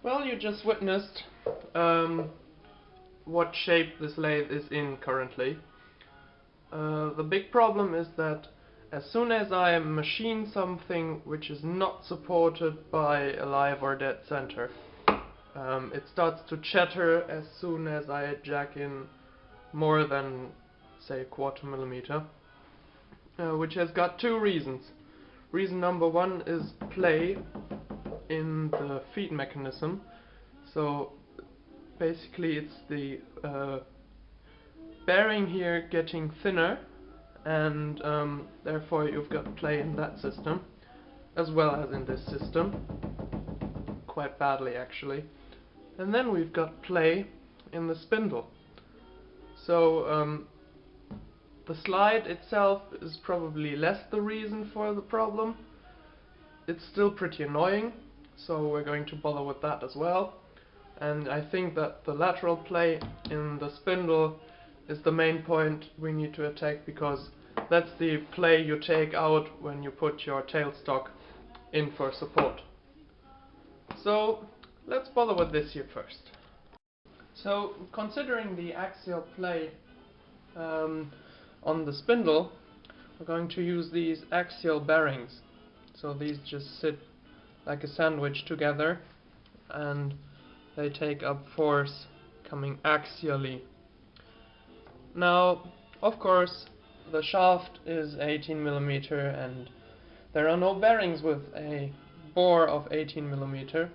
Well, you just witnessed what shape this lathe is in currently. The big problem is that as soon as I machine something which is not supported by a live or dead center, it starts to chatter as soon as I jack in more than, say, a quarter millimeter, which has got two reasons. Reason number one is play in the feed mechanism. So basically it's the bearing here getting thinner, and therefore you've got play in that system as well as in this system, quite badly actually. And then we've got play in the spindle. So the slide itself is probably less the reason for the problem. It's still pretty annoying, so we're going to bother with that as well. And I think that the lateral play in the spindle is the main point we need to attack, because that's the play you take out when you put your tailstock in for support. So let's bother with this here first. So considering the axial play on the spindle, we're going to use these axial bearings. So these just sit like a sandwich together, and they take up force coming axially. Now, of course, the shaft is 18 millimeter, and there are no bearings with a bore of 18 millimeter.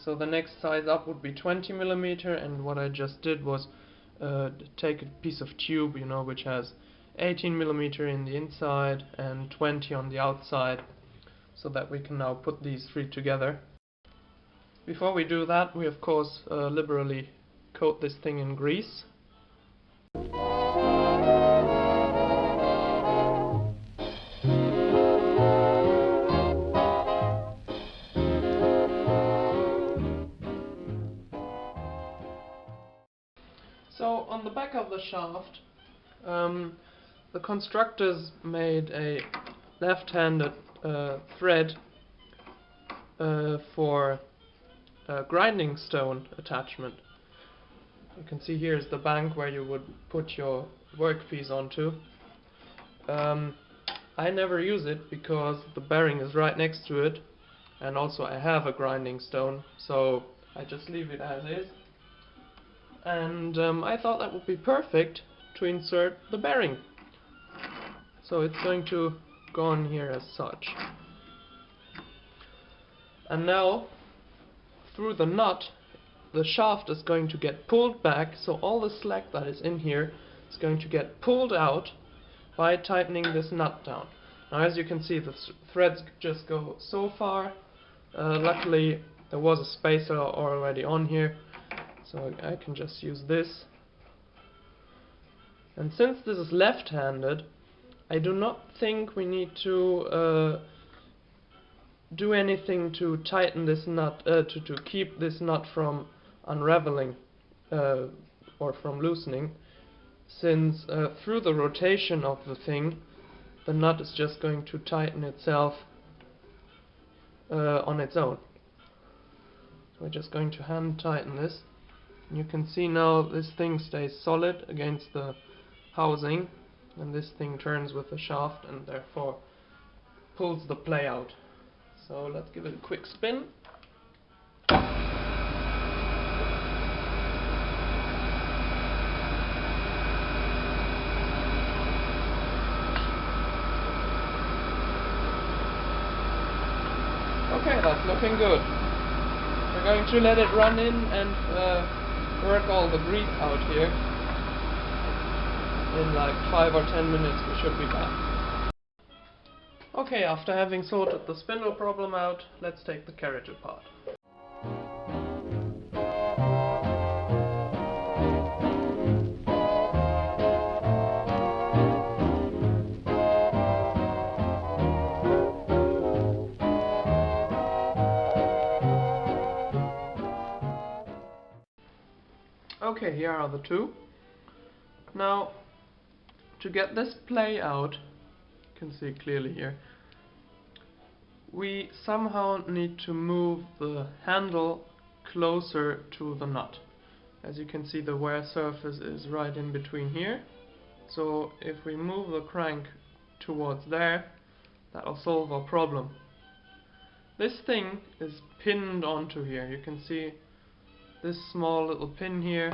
So the next size up would be 20 millimeter, and what I just did was take a piece of tube, which has 18 millimeter in the inside and 20 on the outside, so that we can now put these three together. Before we do that, we of course liberally coat this thing in grease. So on the back of the shaft, the constructors made a left-handed thread for grinding stone attachment. You can see here is the bank where you would put your workpiece onto. I never use it because the bearing is right next to it, and also I have a grinding stone, so I just leave it as is. And I thought that would be perfect to insert the bearing. So it's going to go on here as such. And now, through the nut, the shaft is going to get pulled back, so all the slack that is in here is going to get pulled out by tightening this nut down. Now, as you can see, the threads just go so far. Luckily, there was a spacer already on here, so I can just use this. And since this is left-handed, I do not think we need to do anything to tighten this nut, to keep this nut from unraveling or from loosening, since through the rotation of the thing, the nut is just going to tighten itself on its own. So we're just going to hand tighten this. You can see now this thing stays solid against the housing, and this thing turns with the shaft and therefore pulls the play out. So let's give it a quick spin. Okay, that's looking good. We're going to let it run in and work all the grease out here. In like 5 or 10 minutes we should be back. Okay, after having sorted the spindle problem out, let's take the carriage apart. Okay, here are the two. Now, to get this play out, you can see clearly here, we somehow need to move the handle closer to the nut. As you can see, the wear surface is right in between here. So if we move the crank towards there, that'll solve our problem. This thing is pinned onto here. You can see this small little pin here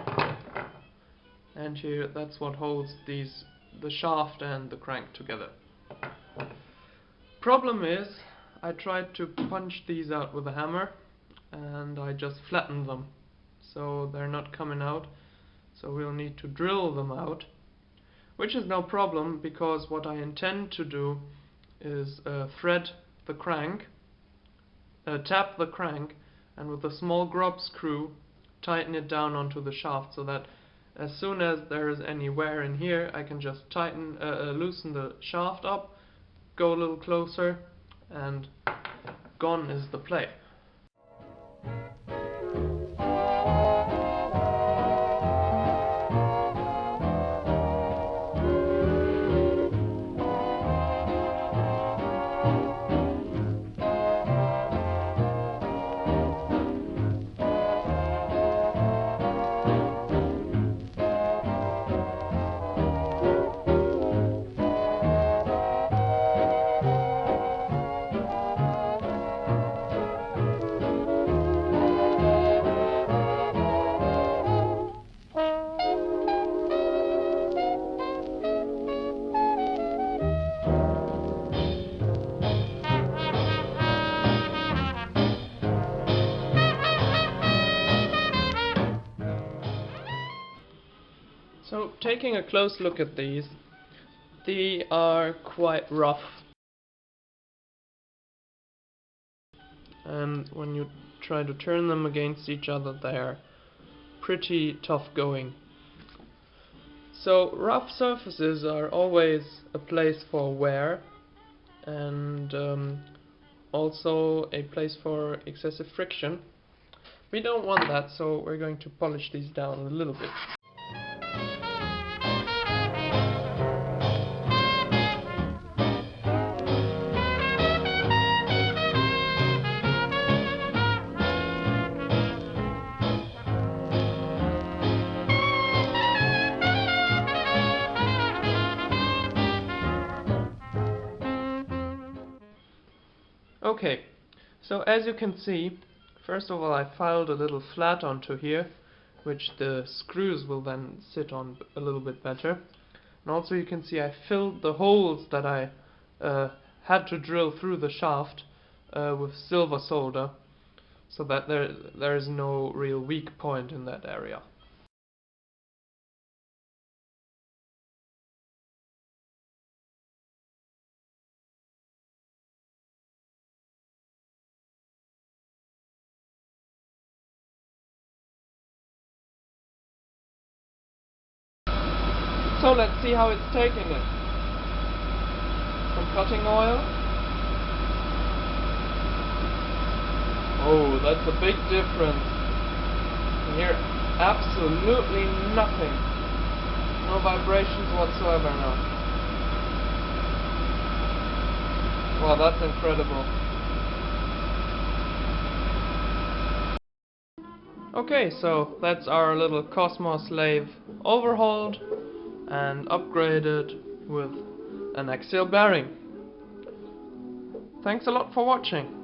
and here. That's what holds the shaft and the crank together. Problem is, I tried to punch these out with a hammer and I just flattened them, so they're not coming out. So we'll need to drill them out, which is no problem, because what I intend to do is thread the crank, tap the crank, and with a small grob screw tighten it down onto the shaft, so that as soon as there is any wear in here, I can just loosen the shaft up, go a little closer, and gone is the play. So, taking a close look at these, they are quite rough, and when you try to turn them against each other, they are pretty tough going. So rough surfaces are always a place for wear, and also a place for excessive friction. We don't want that, so we're going to polish these down a little bit. Okay, so as you can see, first of all I filed a little flat onto here, which the screws will then sit on a little bit better. And also you can see I filled the holes that I had to drill through the shaft with silver solder, so that there is no real weak point in that area. So let's see how it's taking it. Some cutting oil. Oh, that's a big difference. You hear absolutely nothing. No vibrations whatsoever now. Wow, that's incredible. Okay, so that's our little Cosmos lathe overhauled and upgraded with an axial bearing. Thanks a lot for watching.